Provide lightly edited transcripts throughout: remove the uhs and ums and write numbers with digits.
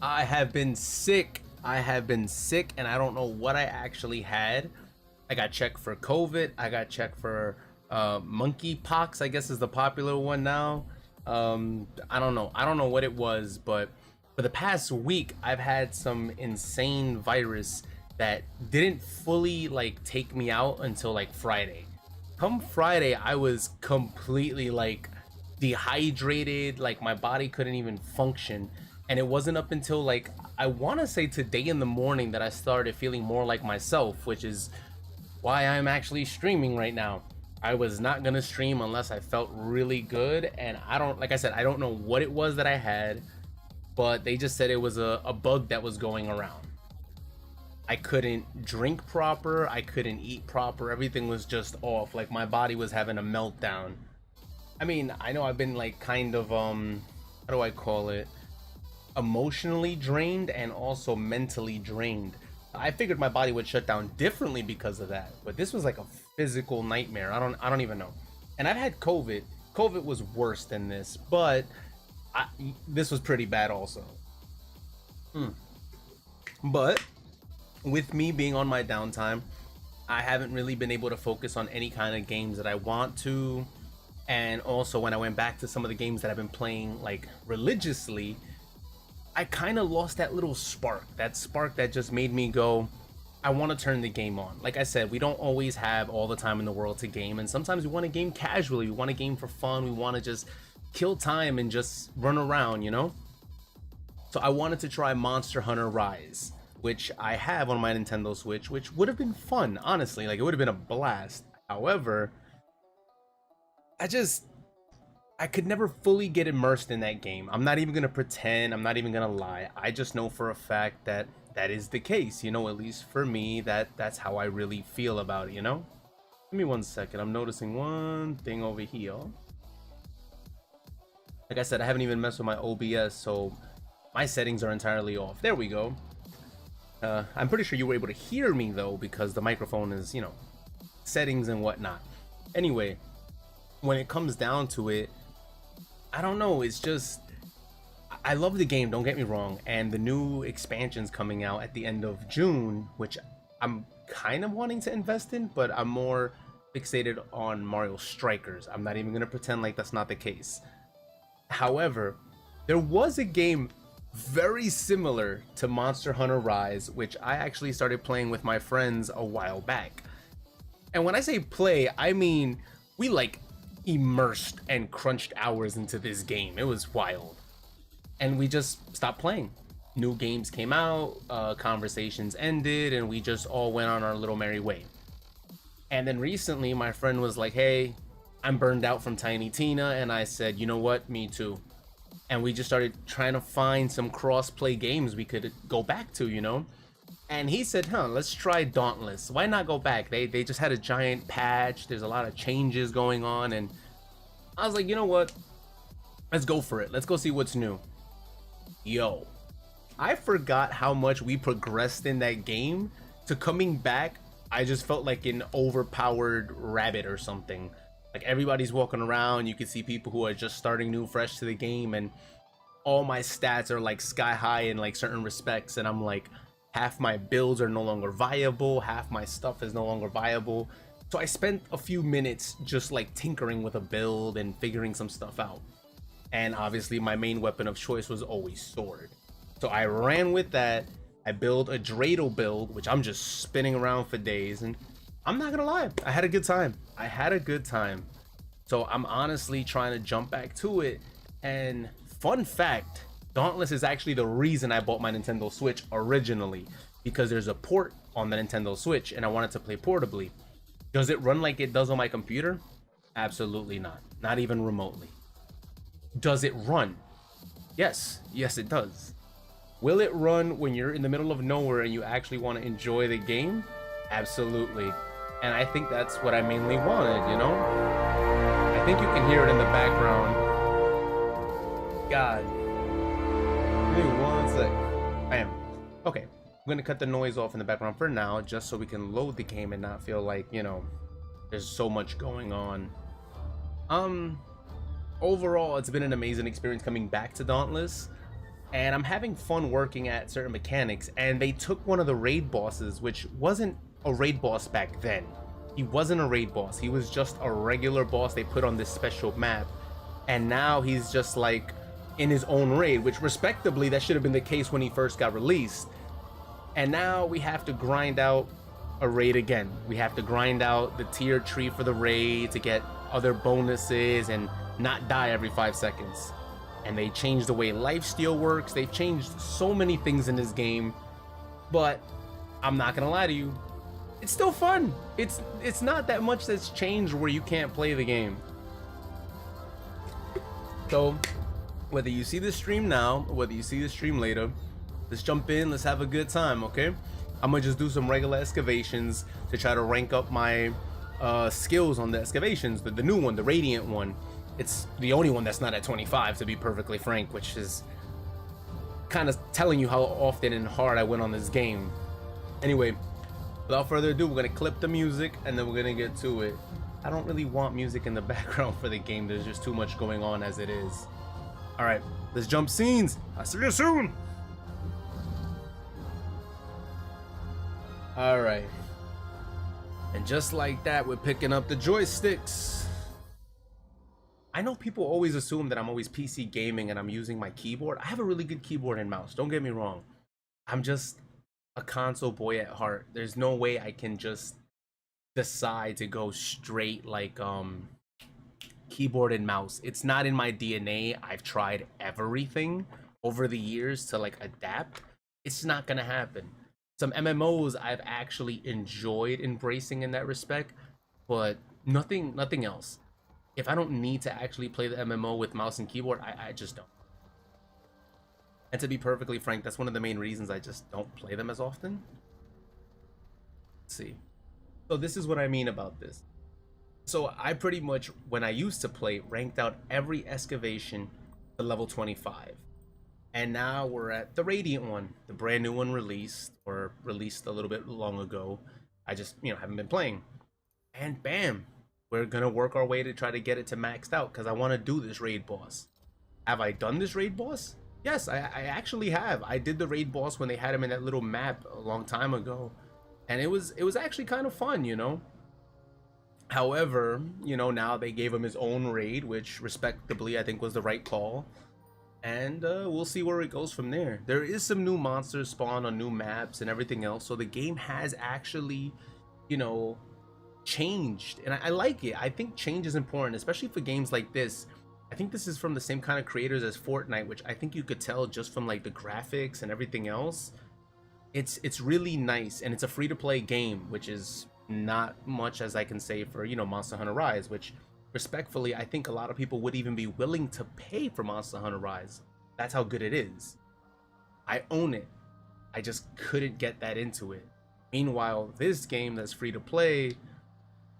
I have been sick. I have been sick, and I don't know what I actually had. I got checked for COVID. I got checked for monkeypox, I guess is the popular one now. I don't know. I don't know what it was, but for the past week, I've had some insane virus that didn't fully like take me out until like Friday. Come Friday, I was completely like dehydrated, like my body couldn't even function. And it wasn't up until like I want to say today in the morning that I started feeling more like myself, which is why I'm actually streaming right now. I was not gonna stream unless I felt really good, and I don't, like I said, I don't know what it was that I had, but they just said it was a bug that was going around. I couldn't drink proper, I couldn't eat proper, everything was just off, like my body was having a meltdown. I mean, I know I've been like kind of how do I call it, emotionally drained and also mentally drained. I figured my body would shut down differently because of that, but this was like a physical nightmare. I don't even know. And I've had COVID. COVID was worse than this, but this was pretty bad also. But with me being on my downtime, I haven't really been able to focus on any kind of games that I want to. And also when I went back to some of the games that I've been playing like religiously, I kind of lost that little spark, that just made me go, I want to turn the game on. Like I said, we don't always have all the time in the world to game, and sometimes we want to game casually, we want to game for fun, we want to just kill time and just run around, you know? So I wanted to try Monster Hunter Rise, which I have on my Nintendo Switch, which would have been fun, honestly, like it would have been a blast. However, I could never fully get immersed in that game. I'm not even gonna pretend, I'm not even gonna lie. I just know for a fact that that is the case, you know, at least for me, that's how I really feel about it, you know? Give me 1 second, I'm noticing one thing over here. Like I said, I haven't even messed with my OBS, so my settings are entirely off. There we go. I'm pretty sure you were able to hear me though, because the microphone is, you know, settings and whatnot. Anyway, when it comes down to it, I don't know, it's just, I love the game, don't get me wrong, and the new expansion's coming out at the end of June, which I'm kind of wanting to invest in, but I'm more fixated on Mario Strikers. I'm not even gonna pretend like that's not the case. However, there was a game very similar to Monster Hunter Rise, which I actually started playing with my friends a while back. And when I say play, I mean we like immersed and crunched hours into this game. It was wild. And we just stopped playing. New games came out, conversations ended, and we just all went on our little merry way. And then recently my friend was like, hey, I'm burned out from Tiny Tina, and I said, you know what, me too. And we just started trying to find some cross-play games we could go back to, you know? And he said, let's try Dauntless. Why not go back? They just had a giant patch. There's a lot of changes going on. And I was like, you know what? Let's go for it. Let's go see what's new. Yo, I forgot how much we progressed in that game to coming back. I just felt like an overpowered rabbit or something. Like everybody's walking around. You can see people who are just starting new, fresh to the game. And all my stats are like sky high in like certain respects. And I'm like, half my builds are no longer viable, half my stuff is no longer viable. So I spent a few minutes just like tinkering with a build and figuring some stuff out. And obviously my main weapon of choice was always sword. So I ran with that. I built a dreidel build, which I'm just spinning around for days, and I'm not gonna lie, I had a good time. I had a good time. So I'm honestly trying to jump back to it. And fun fact, Dauntless is actually the reason I bought my Nintendo Switch originally, because there's a port on the Nintendo Switch and I wanted to play portably. Does it run like it does on my computer? Absolutely not. Not even remotely. Does it run? Yes. Yes, it does. Will it run when you're in the middle of nowhere and you actually want to enjoy the game? Absolutely. And I think that's what I mainly wanted, you know? I think you can hear it in the background. God. Give me 1 sec. Bam. Okay. I'm gonna cut the noise off in the background for now, just so we can load the game and not feel like, you know, there's so much going on. Overall, it's been an amazing experience coming back to Dauntless. and I'm having fun working at certain mechanics, and they took one of the raid bosses, which wasn't a raid boss back then. He wasn't a raid boss, he was just a regular boss they put on this special map, and now he's just like in his own raid, which respectably that should have been the case when he first got released. And now we have to grind out a raid again. We have to grind out the tier tree for the raid to get other bonuses and not die every 5 seconds. And they changed the way lifesteal works. They've changed so many things in this game, but I'm not gonna lie to you, it's still fun. It's not that much that's changed where you can't play the game. So whether you see this stream now or whether you see this stream later, let's jump in, let's have a good time, okay? I'm gonna just do some regular excavations to try to rank up my skills on the excavations. The new one, the Radiant one, it's the only one that's not at 25, to be perfectly frank, which is kind of telling you how often and hard I went on this game. Anyway, without further ado, we're gonna clip the music and then we're gonna get to it. I don't really want music in the background for the game. There's just too much going on as it is. All right, let's jump scenes. I'll see you soon. All right, and just like that, we're picking up the joysticks. I know people always assume that I'm always PC gaming and I'm using my keyboard. I have a really good keyboard and mouse, don't get me wrong. I'm just a console boy at heart. There's no way I can just decide to go straight like keyboard and mouse. It's not in my DNA. I've tried everything over the years to like adapt. It's not gonna happen. Some MMOs I've actually enjoyed embracing in that respect, but nothing else. If I don't need to actually play the MMO with mouse and keyboard, I just don't. And to be perfectly frank, that's one of the main reasons I just don't play them as often. Let's see. So this is what I mean about this. So I pretty much, when I used to play, ranked out every excavation to level 25. And now we're at the Radiant one, the brand new one released a little bit long ago. I just, haven't been playing. And bam, we're gonna work our way to try to get it to maxed out because I want to do this raid boss. Have I done this raid boss? Yes, I actually have. I did the raid boss when they had him in that little map a long time ago. And it was actually kind of fun, However, now they gave him his own raid, which respectably I think was the right call. And we'll see where it goes from there. There is some new monsters spawned on new maps and everything else, so the game has actually, changed, and I like it. I think change is important, especially for games like this. I think this is from the same kind of creators as Fortnite, which I think you could tell just from like the graphics and everything else. It's really nice, and it's a free-to-play game, which is not much as I can say for Monster Hunter Rise, which respectfully I think a lot of people would even be willing to pay for Monster Hunter Rise. That's how good it is. I own it. I just couldn't get that into it. Meanwhile, this game that's free to play,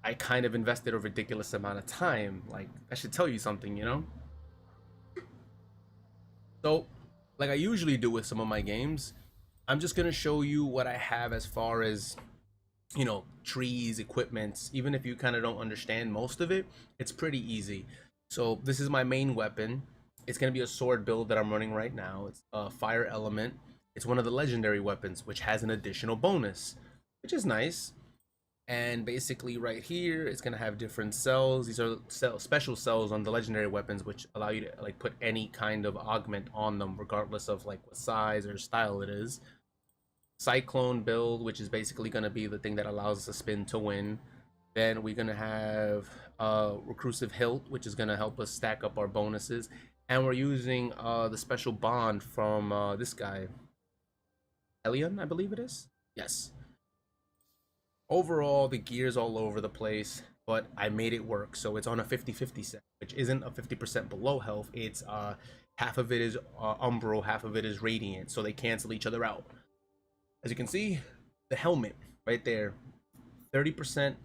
I kind of invested a ridiculous amount of time. Like, that should tell you something, So, like I usually do with some of my games, I'm just gonna show you what I have as far as trees, equipments. Even if you kind of don't understand most of it, it's pretty easy. So this is my main weapon. It's gonna be a sword build that I'm running right now. It's a fire element. It's one of the legendary weapons, which has an additional bonus, which is nice. And basically right here, it's gonna have different cells. These are special cells on the legendary weapons, which allow you to like put any kind of augment on them, regardless of like what size or style it is. Cyclone build, which is basically going to be the thing that allows us to spin to win. Then we're going to have reclusive hilt, which is going to help us stack up our bonuses, and we're using the special bond from this guy, Elion, I believe it is. Yes. Overall, the gear's all over the place, but I made it work. So it's on a 50-50 set, which isn't a 50% below health. It's half of it is umbral, half of it is radiant, so they cancel each other out. As you can see, the helmet right there, 30%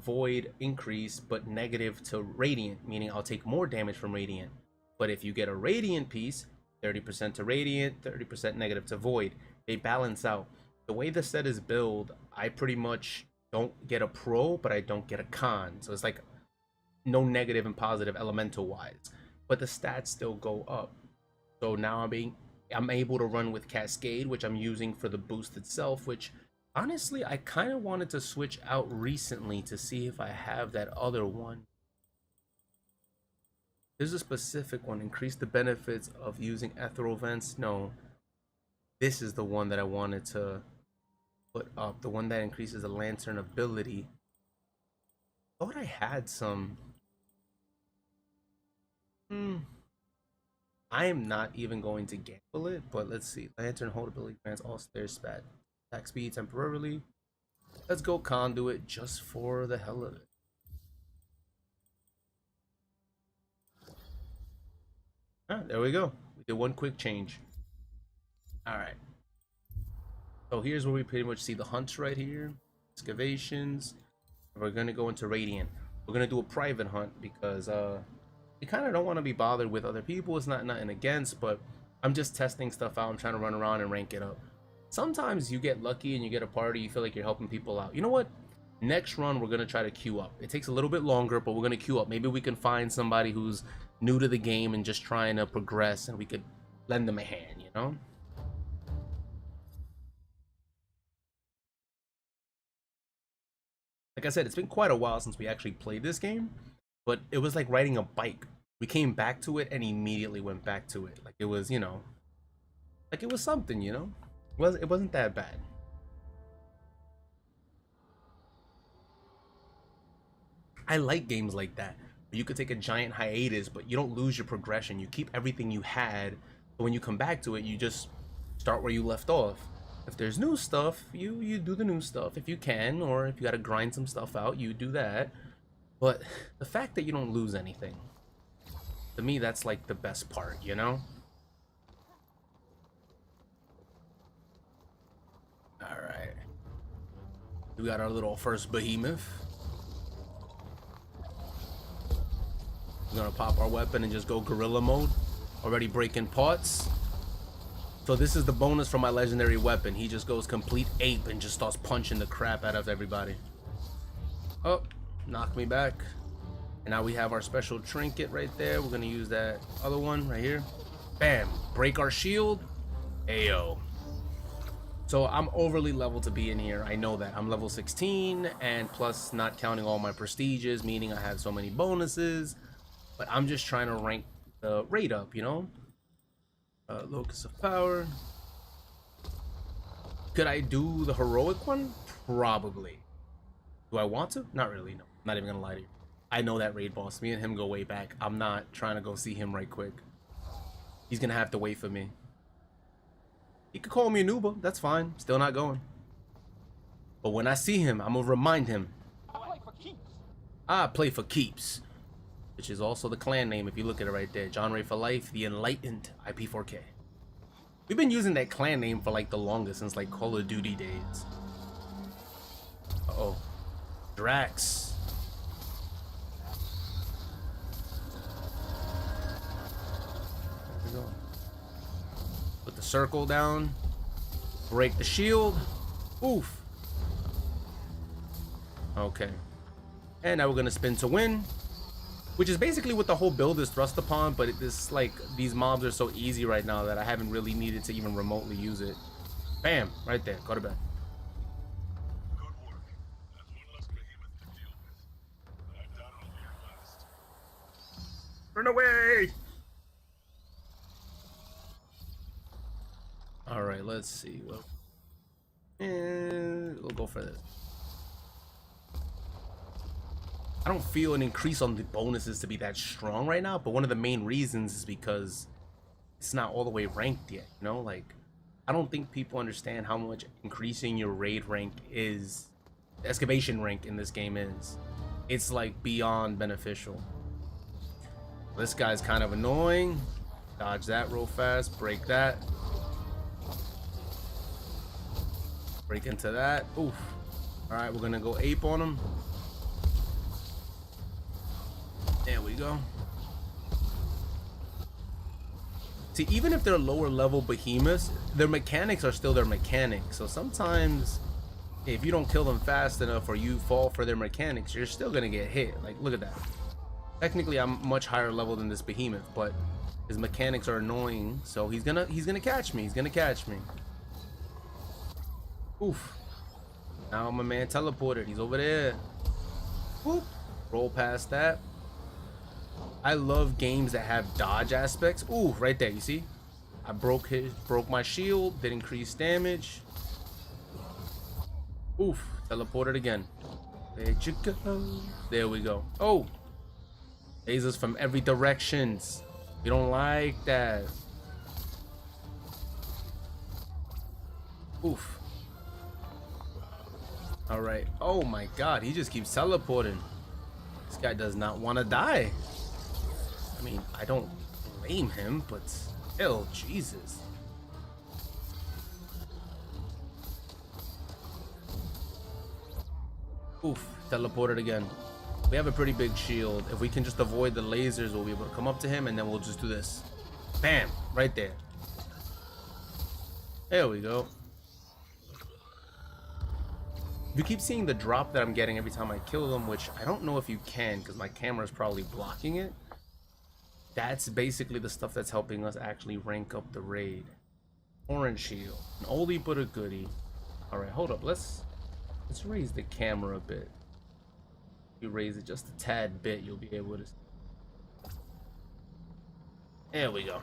void increase, but negative to radiant, meaning I'll take more damage from radiant. But if you get a radiant piece, 30% to radiant, 30% negative to void. They balance out. The way the set is built, I pretty much don't get a pro, but I don't get a con. So it's like no negative and positive elemental wise, but the stats still go up. So now I'm being I'm able to run with Cascade, which I'm using for the boost itself, which honestly I kind of wanted to switch out recently to see if I have that other one. There's a specific one, increase the benefits of using ethereal vents. No, this is the one that I wanted to put up, the one that increases the lantern ability. I thought I had some. I am not even going to gamble it, but let's see. Lantern hold ability grants all stairs spat attack speed temporarily. Let's go conduit just for the hell of it. Ah, there we go. We did one quick change. Alright. So here's where we pretty much see the hunts right here. Excavations. We're gonna go into Radiant. We're gonna do a private hunt because you kind of don't want to be bothered with other people. It's not nothing against, but I'm just testing stuff out. I'm trying to run around and rank it up. Sometimes you get lucky and you get a party, you feel like you're helping people out. You know what? Next run, we're going to try to queue up. It takes a little bit longer, but we're going to queue up. Maybe we can find somebody who's new to the game and just trying to progress, and we could lend them a hand, you know? Like I said, it's been quite a while since we actually played this game, but it was like riding a bike. We came back to it and immediately went back to it. Like it was, you know, like it was something, you know? It wasn't that bad. I like games like that. You could take a giant hiatus, but you don't lose your progression. You keep everything you had, but when you come back to it, you just start where you left off. If there's new stuff, you do the new stuff if you can, or if you gotta grind some stuff out, you do that. But the fact that you don't lose anything, to me, that's like the best part, you know? Alright. We got our little first behemoth. We're gonna pop our weapon and just go gorilla mode. Already breaking parts. So this is the bonus from my legendary weapon. He just goes complete ape and just starts punching the crap out of everybody. Oh, knock me back. And now we have our special trinket right there. We're gonna use that other one right here. Bam, break our shield. Ayo. So I'm overly leveled to be in here. I know that. I'm level 16 and plus not counting all my prestiges, meaning I have so many bonuses. But I'm just trying to rank the raid up, you know? Locus of power. Could I do the heroic one? Probably. Do I want to? Not really, no. Not even gonna lie to you. I know that raid boss. Me and him go way back. I'm not trying to go see him right quick. He's gonna have to wait for me. He could call me a nooba. That's fine. Still not going. But when I see him, I'm gonna remind him. I play for keeps. Which is also the clan name if you look at it right there. John Ray for Life, the Enlightened IP4K. We've been using that clan name for like the longest, since like Call of Duty days. Uh-oh. Drax. There we go. Put the circle down. Break the shield. Oof. Okay. And now we're gonna spin to win. Which is basically what the whole build is thrust upon, but it's like these mobs are so easy right now that I haven't really needed to even remotely use it. Bam, right there, go to bed. Good work. That's one less behemoth to deal with. I've done all your best. Run away! All right, let's see. Well, and we'll go for this. I don't feel an increase on the bonuses to be that strong right now, but one of the main reasons is because it's not all the way ranked yet, you know? Like, I don't think people understand how much increasing your raid rank is, excavation rank in this game is. It's like beyond beneficial. This guy's kind of annoying. Dodge that real fast, break that. Break into that, oof. All right, we're gonna go ape on him. There we go. See, even if they're lower level behemoths, their mechanics are still their mechanics. So sometimes if you don't kill them fast enough or you fall for their mechanics, you're still gonna get hit. Like, look at that. Technically, I'm much higher level than this behemoth, but his mechanics are annoying, so he's gonna catch me. He's gonna catch me. Oof. Now my man teleported. He's over there. Whoop. Roll past that. I love games that have dodge aspects. Ooh, right there, you see? I broke my shield, did increase damage. Oof, teleported again. There you go. There we go. Oh, lasers from every directions. You don't like that. Oof. All right. Oh my God, he just keeps teleporting. This guy does not want to die. I mean, I don't blame him, but still, Jesus. Oof, teleported again. We have a pretty big shield. If we can just avoid the lasers, we'll be able to come up to him, and then we'll just do this. Bam, right there. There we go. You keep seeing the drop that I'm getting every time I kill them, which I don't know if you can because my camera is probably blocking it. That's basically the stuff that's helping us actually rank up the raid. Orange shield, an oldie but a goodie. All right, hold up. Let's raise the camera a bit. If you raise it just a tad bit, you'll be able to see. There we go.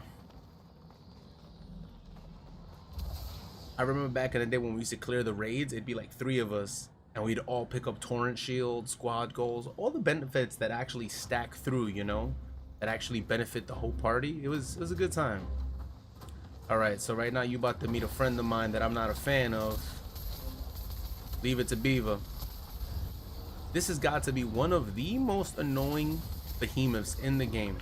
I remember back in the day when we used to clear the raids, it'd be like 3 of us, and we'd all pick up torrent shield, squad goals, all the benefits that actually stack through, you know, that actually benefit the whole party. It was a good time. All right, so right now you about to meet a friend of mine that I'm not a fan of. Leave it to Beaver. This has got to be one of the most annoying behemoths in the game.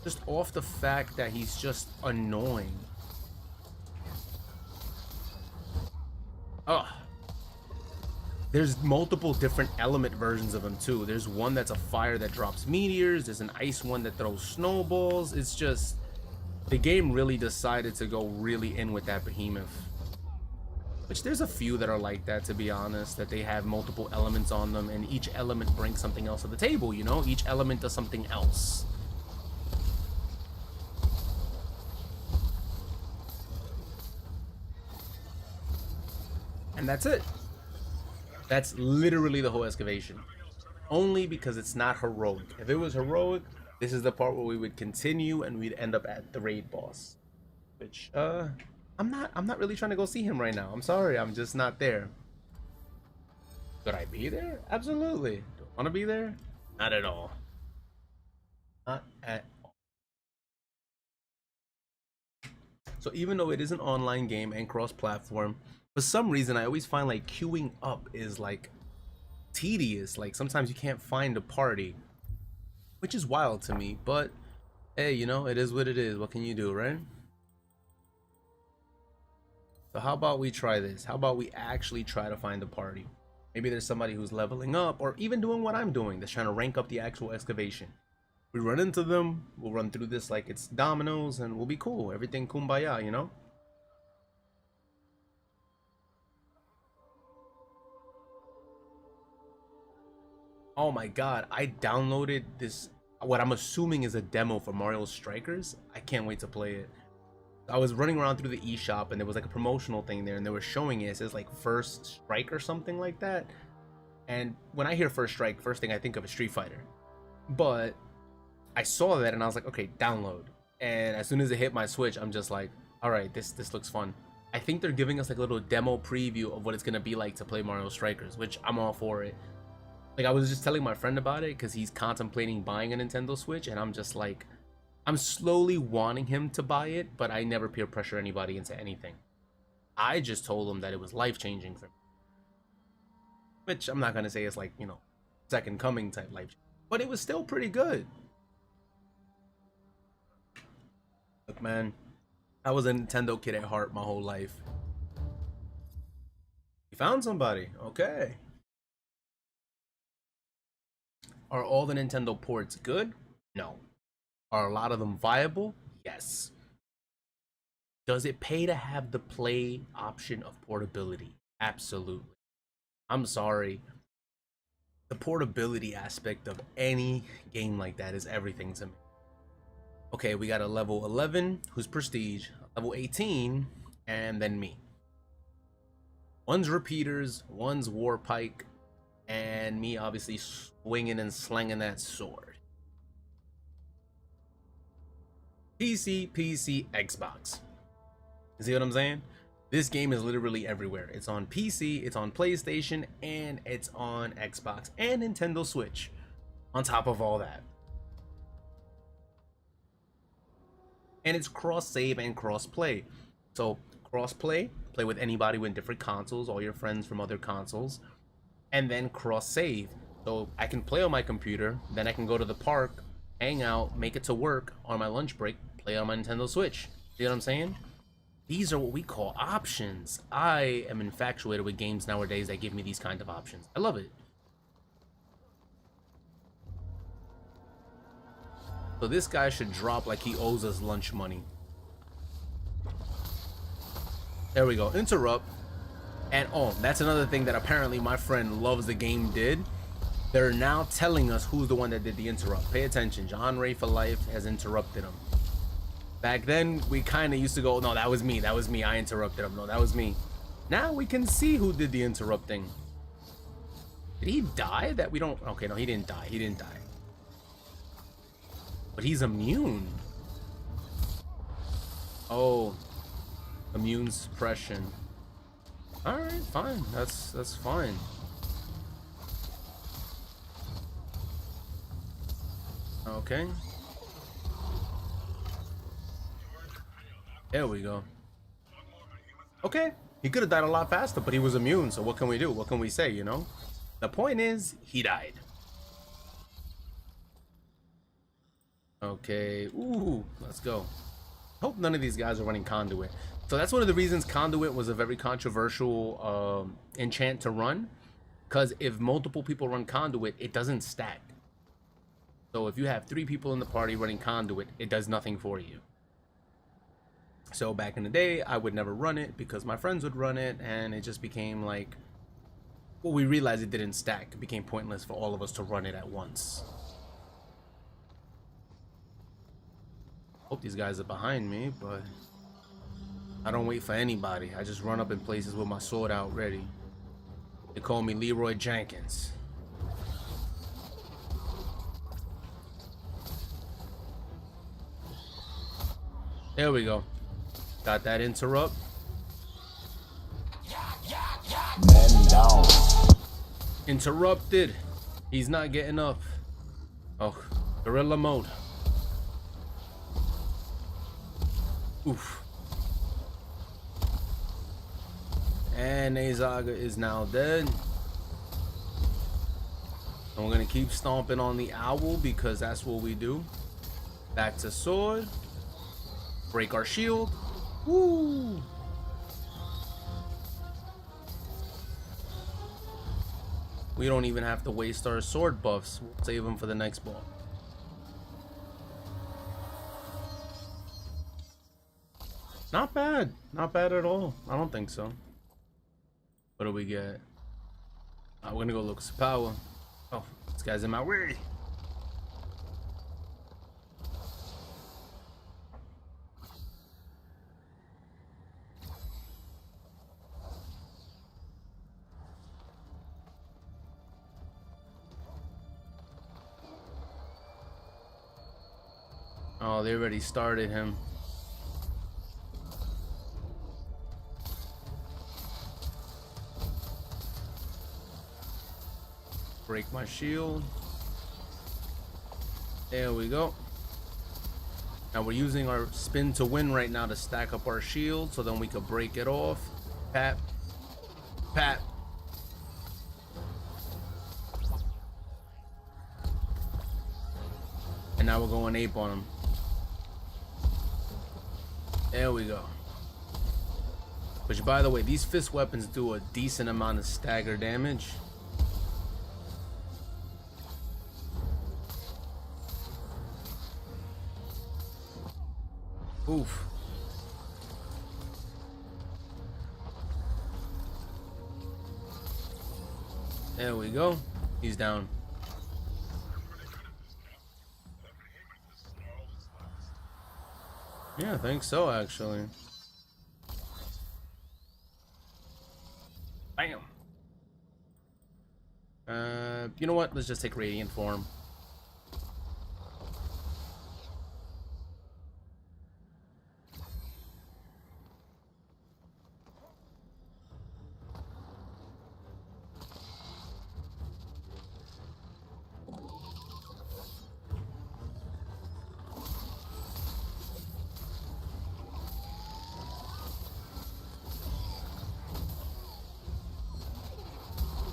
Just off the fact that he's just annoying. Oh, there's multiple different element versions of him too. There's one that's a fire that drops meteors. There's an ice one that throws snowballs. It's just, the game really decided to go really in with that behemoth. Which there's a few that are like that, to be honest, that they have multiple elements on them and each element brings something else to the table, you know? Each element does something else. And that's it. That's literally the whole excavation. Only because it's not heroic. If it was heroic, this is the part where we would continue and we'd end up at the raid boss. Which, I'm not really trying to go see him right now. I'm sorry, I'm just not there. Could I be there? Absolutely. Do I want to be there? Not at all. Not at all. So even though it is an online game and cross-platform, for some reason I always find like queuing up is like tedious. Like sometimes you can't find a party, which is wild to me, but hey, you know, it is what it is. What can you do, right? So how about we try this? How about we actually try to find a party? Maybe there's somebody who's leveling up or even doing what I'm doing, that's trying to rank up the actual excavation. We run into them, we'll run through this like it's dominoes and we'll be cool. Everything kumbaya, you know? Oh my god, I downloaded this, what I'm assuming is a demo for Mario Strikers. I can't wait to play it. I was running around through the eShop and there was like a promotional thing there and they were showing it. It says like First Strike or something like that. And when I hear First Strike, first thing I think of is Street Fighter. But I saw that and I was like, okay, download. And as soon as it hit my Switch, I'm just like, all right, this looks fun. I think they're giving us like a little demo preview of what it's gonna be like to play Mario Strikers, which I'm all for it. Like I was just telling my friend about it because he's contemplating buying a Nintendo Switch, and I'm just like, I'm slowly wanting him to buy it, but I never peer pressure anybody into anything. I just told him that it was life-changing for me. Which I'm not gonna say it's like, you know, second coming type life, but it was still pretty good. Look, man, I was a Nintendo kid at heart my whole life. You found somebody, okay. Are all the Nintendo ports good? No. Are a lot of them viable? Yes. Does it pay to have the play option of portability? Absolutely. I'm sorry. The portability aspect of any game like that is everything to me. Okay, we got a level 11 who's prestige, level 18, and then me. One's repeaters, one's war pike, and me obviously swinging and slanging that sword. PC, Xbox. You see what I'm saying? This game is literally everywhere. It's on PC, it's on PlayStation, and it's on Xbox and Nintendo Switch. On top of all that. And it's cross-save and cross-play. So cross-play, play with anybody with different consoles, all your friends from other consoles. And then cross-save. So I can play on my computer, then I can go to the park, hang out, make it to work on my lunch break, play on my Nintendo Switch. See what I'm saying? These are what we call options. I am infatuated with games nowadays that give me these kind of options. I love it. So this guy should drop like he owes us lunch money. There we go. Interrupt. And oh, that's another thing that apparently my friend Loves the Game did. They're now telling us who's the one that did the interrupt. Pay attention. John Ray for life has interrupted him. Back then, we kind of used to go, no, that was me. That was me. I interrupted him. No, that was me. Now we can see who did the interrupting. Did he die? That we don't... Okay, no, he didn't die. He didn't die. But he's immune. Oh. Immune suppression. Alright, fine. That's fine. Okay. There we go. Okay. He could have died a lot faster, but he was immune, so what can we do? What can we say, you know? The point is, he died. Okay. Ooh, let's go. Hope none of these guys are running Conduit. So that's one of the reasons Conduit was a very controversial enchant to run. Because if multiple people run Conduit, it doesn't stack. So if you have 3 people in the party running Conduit, it does nothing for you. So back in the day, I would never run it because my friends would run it, and it just became like... Well, we realized it didn't stack. It became pointless for all of us to run it at once. Hope these guys are behind me, but... I don't wait for anybody. I just run up in places with my sword out ready. They call me Leroy Jenkins. There we go. Got that interrupt. Man down. Interrupted. He's not getting up. Oh, gorilla mode. Oof. And Azaga is now dead. And we're gonna keep stomping on the owl because that's what we do. Back to sword. Break our shield. Woo! We don't even have to waste our sword buffs. We'll save them for the next ball. Not bad. Not bad at all. I don't think so. What do we get? We're gonna go look some power. Oh, this guy's in my way. Oh, they already started him. Break my shield. There we go. Now we're using our spin to win right now to stack up our shield so then we could break it off. Pat. Pat. And now we're going ape on him. There we go. Which, by the way, these fist weapons do a decent amount of stagger damage. Oof. There we go. He's down. Yeah, I think so, actually. Bam. You know what? Let's just take Radiant form.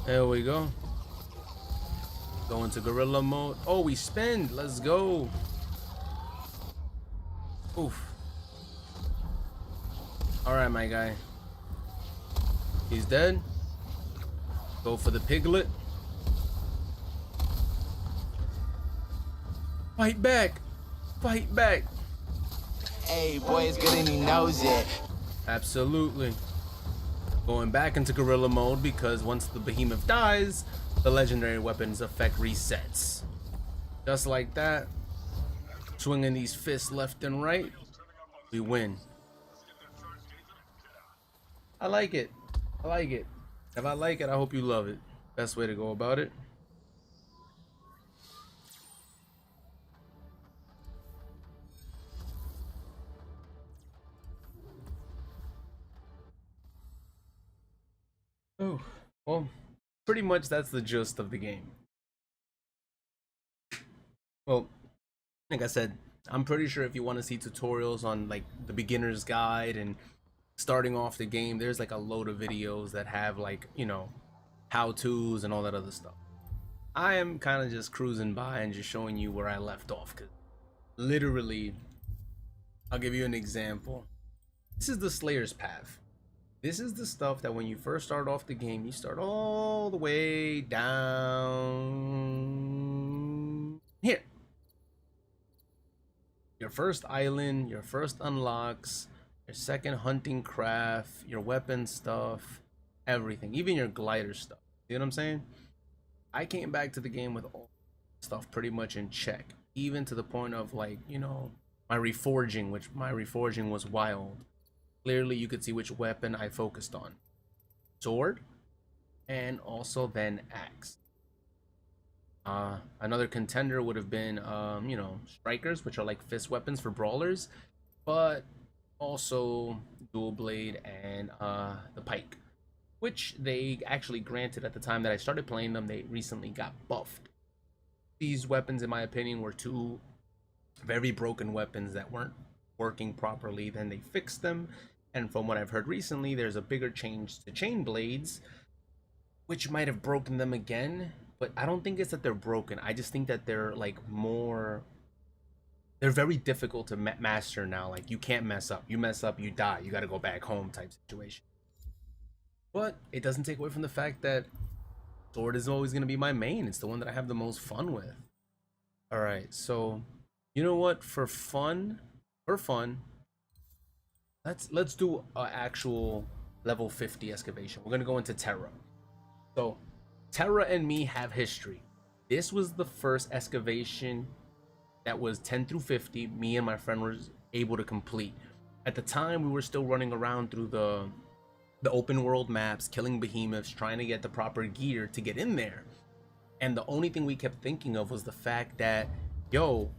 There we go. Go into gorilla mode. Oh, we spend. Let's go. Oof. Alright, my guy. He's dead. Go for the piglet. Fight back. Fight back. Hey, boy, it's good and he knows it. Absolutely. Going back into gorilla mode because once the behemoth dies, the legendary weapons effect resets. Just like that. Swinging these fists left and right. We win. I like it. I like it. If I like it, I hope you love it. Best way to go about it. Oh, well, pretty much that's the gist of the game. Well, like I said, I'm pretty sure if you want to see tutorials on like the beginner's guide and starting off the game, there's like a load of videos that have like, you know, how-tos and all that other stuff. I am kind of just cruising by and just showing you where I left off, because literally, I'll give you an example. This is the Slayer's Path. This is the stuff that when you first start off the game, you start all the way down here. Your first island, your first unlocks, your second hunting craft, your weapon stuff, everything, even your glider stuff. You know what I'm saying? I came back to the game with all stuff pretty much in check, even to the point of like, you know, my reforging, which my reforging was wild. Clearly you could see which weapon I focused on. Sword, and also then axe. Another contender would have been, you know, strikers, which are like fist weapons for brawlers, but also dual blade and the pike, which they actually granted at the time that I started playing them. They recently got buffed. These weapons, in my opinion, were two very broken weapons that weren't working properly. Then they fixed them, and from what I've heard recently, there's a bigger change to chain blades, which might have broken them again. But I don't think it's that they're broken. I just think that they're like more, they're very difficult to master now. Like, you can't mess up. You mess up, you die. You got to go back home type situation. But it doesn't take away from the fact that sword is always going to be my main. It's the one that I have the most fun with. All right, so you know what? For fun, let's do an actual level 50 excavation. We're gonna go into Terra. So Terra and me have history. This was the first excavation that was 10 through 50. Me and my friend were able to complete. At the time, we were still running around through the open world maps, killing behemoths, trying to get the proper gear to get in there. And the only thing we kept thinking of was the fact that, yo,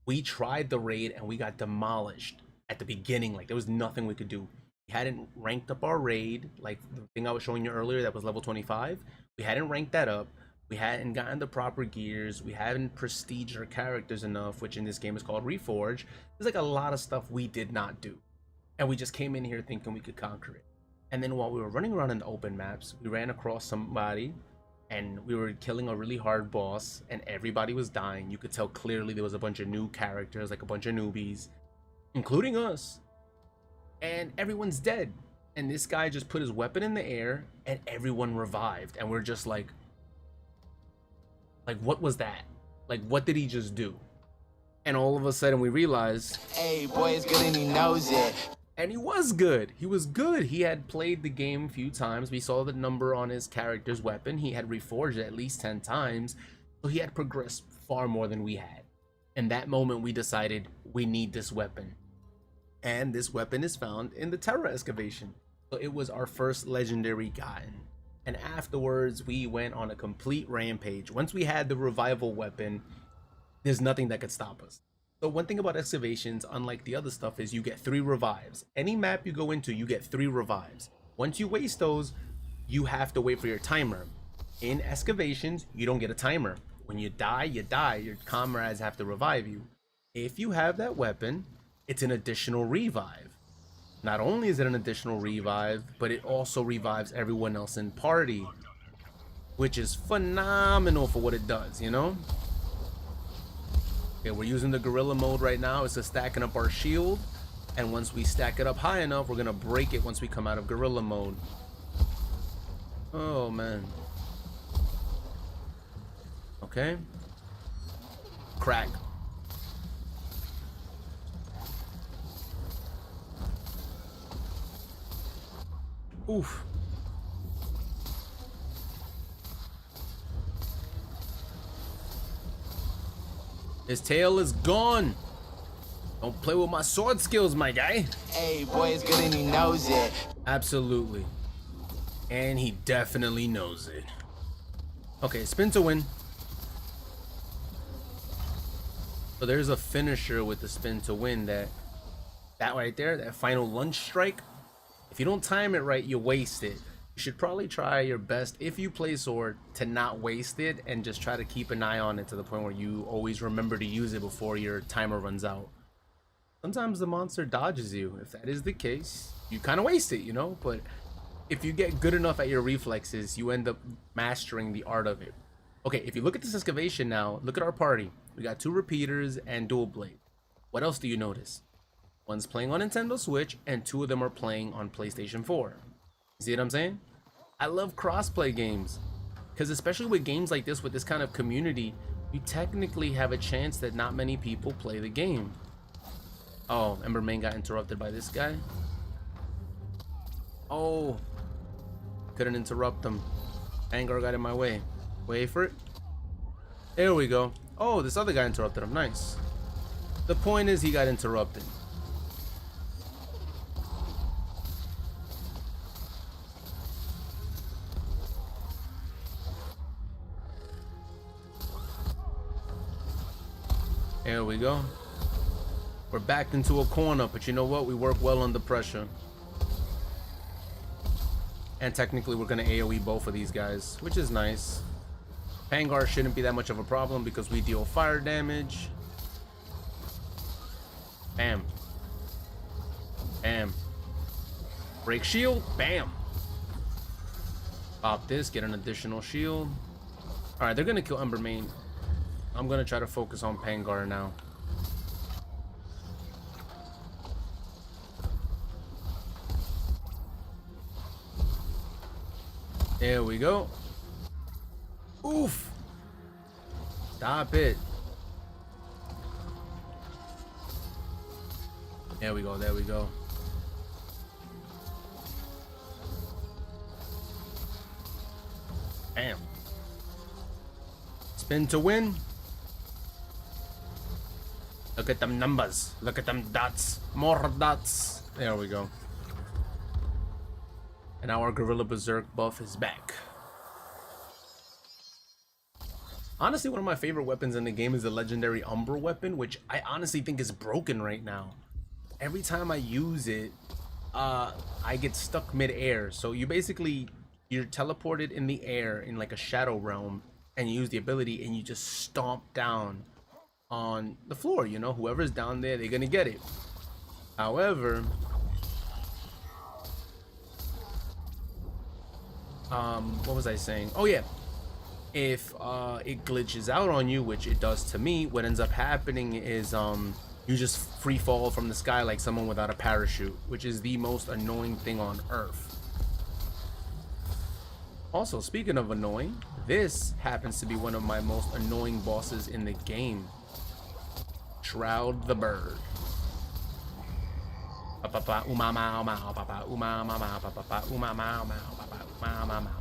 we tried the raid and we got demolished at the beginning. Like, there was nothing we could do. We hadn't ranked up our raid, like the thing I was showing you earlier that was level 25. We hadn't ranked that up. We hadn't gotten the proper gears. We hadn't prestiged our characters enough, which in this game is called Reforge. There's like a lot of stuff we did not do. And we just came in here thinking we could conquer it. And then while we were running around in the open maps, we ran across somebody and we were killing a really hard boss and everybody was dying. You could tell clearly there was a bunch of new characters, like a bunch of newbies, including us. And everyone's dead. And this guy just put his weapon in the air and everyone revived. And we're just like, what was that? Like, what did he just do? And all of a sudden we realized, Hey, boy, it's good and he knows it. And he was good. He was good. He had played the game a few times. We saw the number on his character's weapon. He had reforged it at least 10 times. So he had progressed far more than we had. In that moment, we decided we need this weapon. And this weapon is found in the Terra excavation. So it was our first legendary gotten. And afterwards, we went on a complete rampage. Once we had the revival weapon, there's nothing that could stop us. So one thing about excavations, unlike the other stuff, is you get 3 revives. Any map you go into, you get 3 revives. Once you waste those, you have to wait for your timer. In excavations, you don't get a timer. When you die, you die. Your comrades have to revive you. If you have that weapon, it's an additional revive. Not only is it an additional revive, but it also revives everyone else in party, which is phenomenal for what it does, you know? Okay, we're using the gorilla mode right now. It's just stacking up our shield, and once we stack it up high enough, we're gonna break it once we come out of gorilla mode. Oh man. Okay. Crack. Oof. His tail is gone. Don't play with my sword skills, my guy. Hey, boy, it's good and he knows it. Absolutely. And he definitely knows it. Okay, spin to win. So there's a finisher with the spin to win, that right there, that final lunge strike. If you don't time it right, you waste it. You should probably try your best, if you play sword, to not waste it and just try to keep an eye on it to the point where you always remember to use it before your timer runs out. Sometimes the monster dodges you. If that is the case, you kind of waste it, you know? But if you get good enough at your reflexes, you end up mastering the art of it. Okay, if you look at this excavation now, look at our party. We got 2 repeaters and dual blade. What else do you notice? One's playing on Nintendo Switch and 2 of them are playing on PlayStation 4. See what I'm saying? I love crossplay games, because especially with games like this, with this kind of community, you technically have a chance that not many people play the game. Oh, Embermain got interrupted by this guy. Oh, couldn't interrupt him. Angar got in my way. Wait for it. There we go. Oh, this other guy interrupted him. Nice. The point is, he got interrupted. There we go. We're backed into a corner, but you know what? We work well under pressure. And technically, we're going to AoE both of these guys, which is nice. Pangar shouldn't be that much of a problem because we deal fire damage. Bam. Bam. Break shield. Bam. Pop this, get an additional shield. Alright, they're going to kill Embermain. I'm going to try to focus on Pangar now. There we go. Oof. Stop it. There we go. There we go. Bam. Spin to win. Look at them numbers. Look at them dots. More dots. There we go. And our Gorilla Berserk buff is back. Honestly, one of my favorite weapons in the game is the legendary Umbra weapon, which I honestly think is broken right now. Every time I use it, I get stuck mid-air. So you're teleported in the air in like a shadow realm, and you use the ability and you just stomp down on the floor. You know, whoever's down there, they're gonna get it. However, what was I saying? Oh yeah, if it glitches out on you, which it does to me, what ends up happening is you just free fall from the sky like someone without a parachute, which is the most annoying thing on earth. Also, speaking of annoying, this happens to be one of my most annoying bosses in the game. Shroud the Bird. A Pa uma mao mao pa uma mao mao pa uma mao mao pa uma mao mao.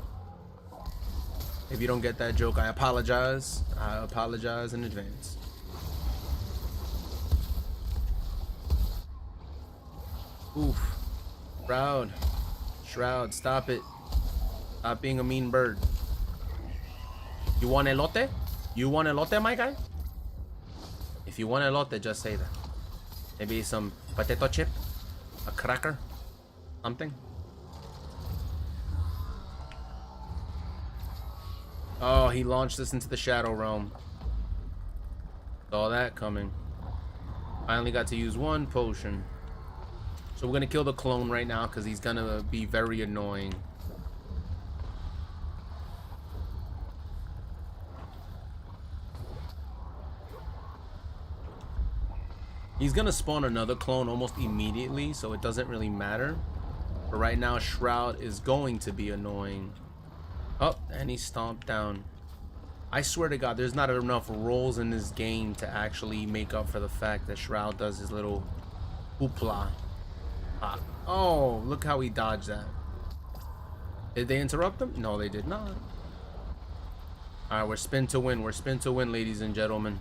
If you don't get that joke, I apologize. I apologize in advance. Oof. Shroud, stop it. Stop being a mean bird. You want elote? You want elote, my guy? If you want elote, just say that. Maybe some potato chip, a cracker, something. Oh, he launched us into the Shadow Realm. Saw that coming. I only got to use one potion. So we're gonna kill the clone right now because he's gonna be very annoying. He's gonna spawn another clone almost immediately, so it doesn't really matter. But right now, Shroud is going to be annoying. Oh, and he stomped down. I swear to God, there's not enough rolls in this game to actually make up for the fact that Shroud does his little hoopla. Oh, look how he dodged that. Did they interrupt him? No, they did not. Alright, we're spin to win. We're spin to win, ladies and gentlemen.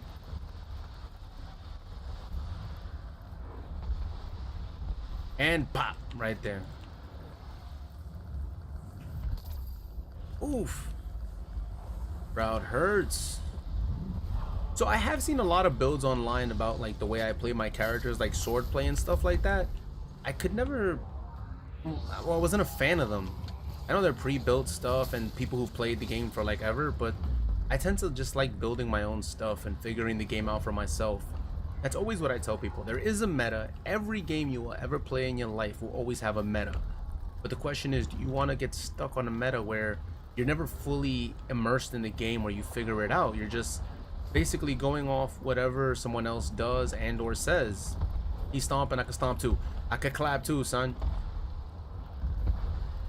And pop, right there. Oof. Crowd hurts. So I have seen a lot of builds online about like the way I play my characters, like sword play and stuff like that. I could never, well, I wasn't a fan of them. I know they're pre-built stuff and people who've played the game for like ever, but I tend to just like building my own stuff and figuring the game out for myself. That's always what I tell people. There is a meta. Every game you will ever play in your life will always have a meta. But the question is, do you want to get stuck on a meta where you're never fully immersed in the game where you figure it out? You're just basically going off whatever someone else does and or says. He's stomping, I can stomp too. I could clap too, son.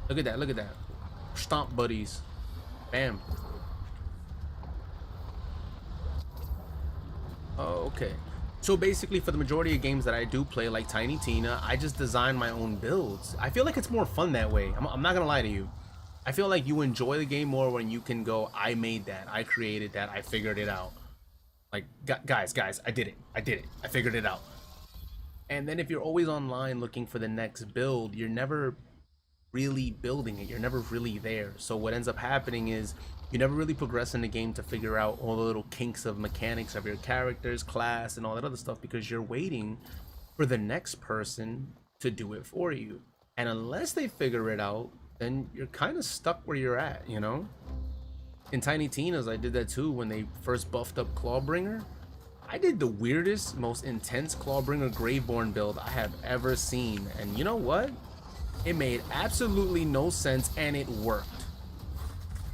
Look at that, look at that. Stomp buddies. Bam. Oh, okay. So basically, for the majority of games that I do play, like Tiny Tina, I just design my own builds. I feel like it's more fun that way. I'm not gonna lie to you. I feel like you enjoy the game more when you can go, I made that, I created that, I figured it out. Like, guys, I did it, I figured it out. And then if you're always online looking for the next build, you're never really building it, you're never really there. So what ends up happening is you never really progress in the game to figure out all the little kinks of mechanics of your characters, class, and all that other stuff, because you're waiting for the next person to do it for you. And unless they figure it out, then you're kind of stuck where you're at, you know? In Tiny Tina's, I did that too when they first buffed up Clawbringer. I did the weirdest, most intense Clawbringer Graveborn build I have ever seen. And you know what? It made absolutely no sense and it worked.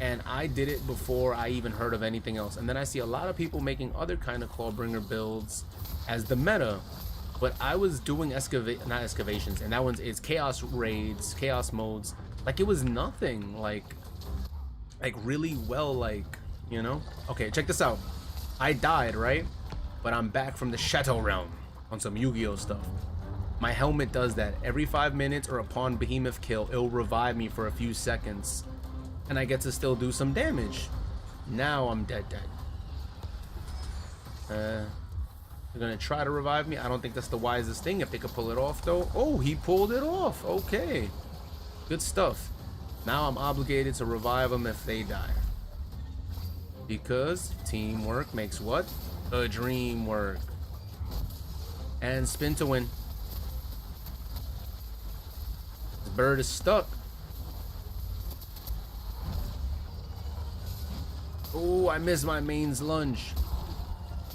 And I did it before I even heard of anything else. And then I see a lot of people making other kind of Clawbringer builds as the meta. But I was doing not excavations, and that one's is chaos raids, chaos modes. Like it was nothing like really well, like, you know? Okay, check this out. I died, right? But I'm back from the Shadow Realm on some Yu-Gi-Oh stuff. My helmet does that. Every 5 minutes or upon behemoth kill, it'll revive me for a few seconds. And I get to still do some damage. Now I'm dead. They're gonna try to revive me. I don't think that's the wisest thing if they could pull it off though. Oh, he pulled it off. Okay. Good stuff. Now I'm obligated to revive them if they die. Because teamwork makes what? A dream work. And spin to win. The bird is stuck. Oh, I missed my main's lunge.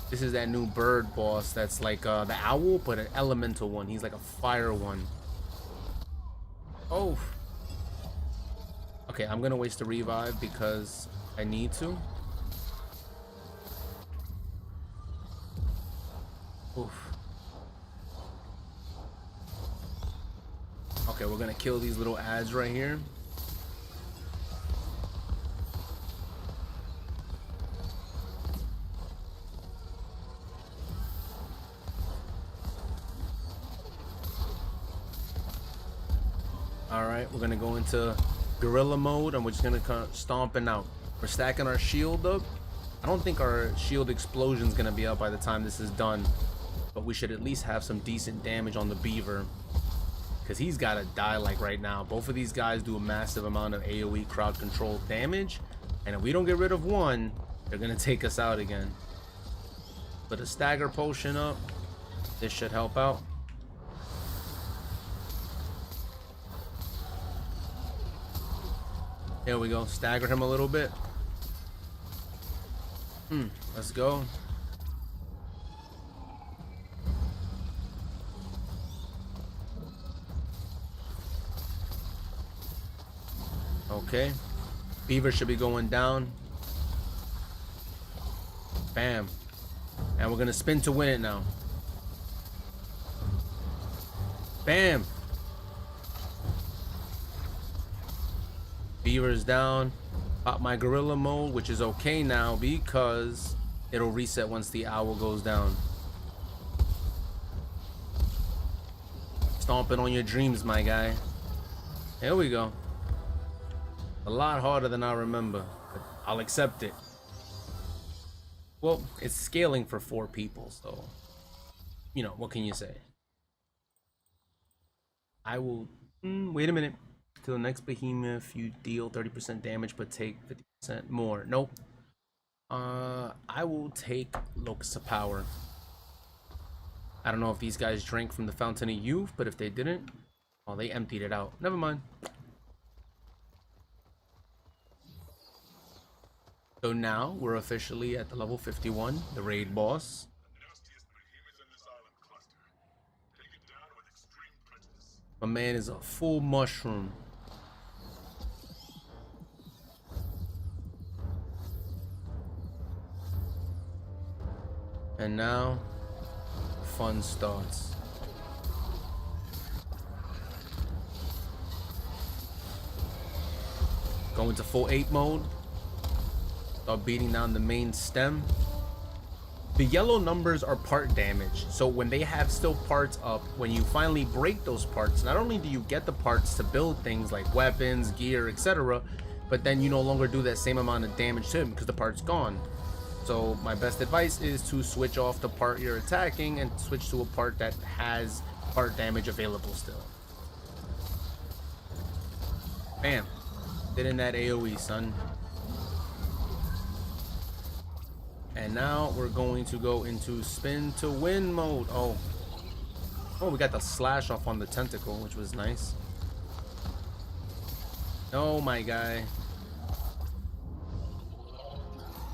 This is that new bird boss that's like the owl, but an elemental one. He's like a fire one. Oh. Okay, I'm gonna waste a revive because I need to. Oof. Okay, we're gonna kill these little ads right here. All right, we're gonna go into gorilla mode and we're just gonna come stomping out. We're stacking our shield up. I don't think our shield explosion's gonna be up by the time this is done, but we should at least have some decent damage on the beaver, because he's gotta die like right now. Both of these guys do a massive amount of AoE crowd control damage, and if we don't get rid of one, they're gonna take us out again. Put a stagger potion up. This should help out. There we go. Stagger him a little bit. Let's go. Okay. Beaver should be going down. Bam. And we're gonna spin to win it now. Bam. Beaver's down. Pop my gorilla mode, which is okay now because it'll reset once the owl goes down. Stomping on your dreams, my guy. There we go. A lot harder than I remember, but I'll accept it. Well, it's scaling for 4 people, so you know, what can you say? I will wait a minute. Till the next behemoth, you deal 30% damage but take 50% more. Nope. I will take Locus of Power. I don't know if these guys drank from the Fountain of Youth, but if they didn't, oh, they emptied it out. Never mind. So now we're officially at the level 51, the raid boss. My man is a full mushroom. And now, fun starts. Go into full 8 mode. Start beating down the main stem. The yellow numbers are part damage, so when they have still parts up, when you finally break those parts, not only do you get the parts to build things like weapons, gear, etc., but then you no longer do that same amount of damage to him because the part's gone. So my best advice is to switch off the part you're attacking and switch to a part that has part damage available still. Bam. Did in that AoE, son. And now we're going to go into spin to win mode. Oh, we got the slash off on the tentacle, which was nice. Oh, my guy.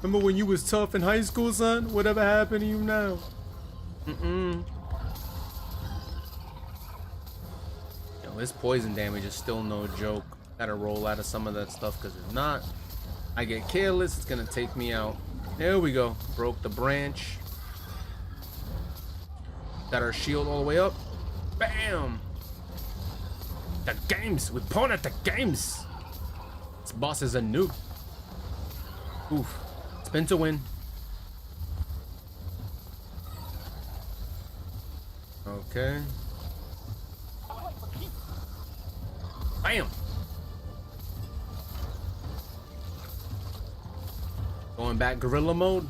Remember when you was tough in high school, son? Whatever happened to you now? Yo, this poison damage is still no joke. Gotta roll out of some of that stuff, because if not, I get careless, it's gonna take me out. There we go. Broke the branch. Got our shield all the way up. Bam! The games! We're pulling at the games! This boss is a noob. Oof. Spin to win. Okay. Bam! Going back gorilla mode.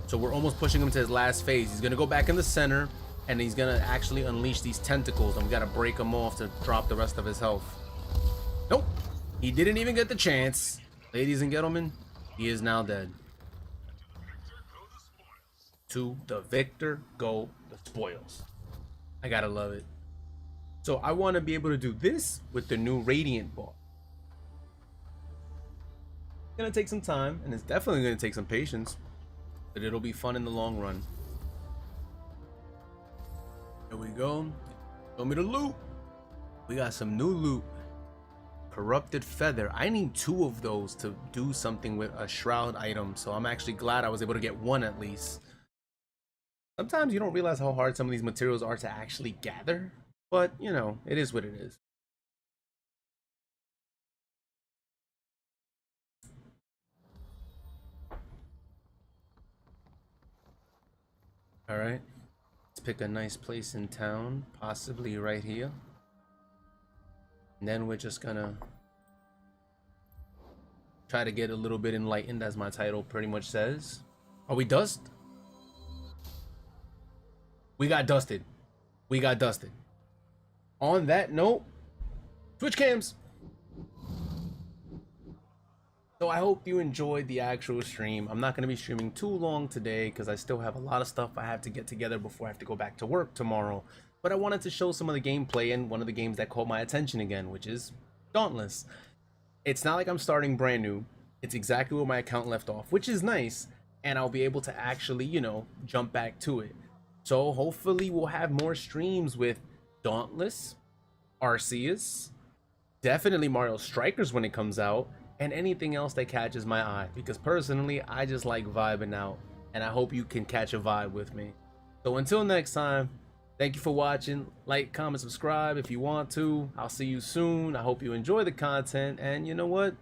So we're almost pushing him to his last phase. He's gonna go back in the center and he's gonna actually unleash these tentacles, and we gotta break him off to drop the rest of his health. Nope. He didn't even get the chance. Ladies and gentlemen, he is now dead. To the victor go the spoils. I gotta love it. So I want to be able to do this with the new Radiant ball. It's gonna take some time, and it's definitely gonna take some patience, but it'll be fun in the long run. There we go. Show me the loot. We got some new loot. Corrupted feather. I need 2 of those to do something with a shroud item, so I'm actually glad I was able to get 1 at least. Sometimes you don't realize how hard some of these materials are to actually gather, but you know, it is what it is. All right, let's pick a nice place in town, possibly right here. And then we're just gonna try to get a little bit enlightened, as my title pretty much says. Are we dust? We got dusted. We got dusted. On that note, Twitch cams. So I hope you enjoyed the actual stream. I'm not going to be streaming too long today because I still have a lot of stuff I have to get together before I have to go back to work tomorrow. But I wanted to show some of the gameplay in one of the games that caught my attention again, which is Dauntless. It's not like I'm starting brand new. It's exactly where my account left off, which is nice. And I'll be able to actually, you know, jump back to it. So hopefully we'll have more streams with Dauntless, Arceus, definitely Mario Strikers when it comes out, and anything else that catches my eye, because personally I just like vibing out, and I hope you can catch a vibe with me. So until next time, thank you for watching. Like, comment, subscribe if you want to. I'll see you soon. I hope you enjoy the content, and you know what,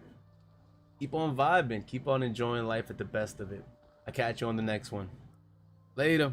keep on vibing, keep on enjoying life at the best of it. I'll catch you on the next one. Later.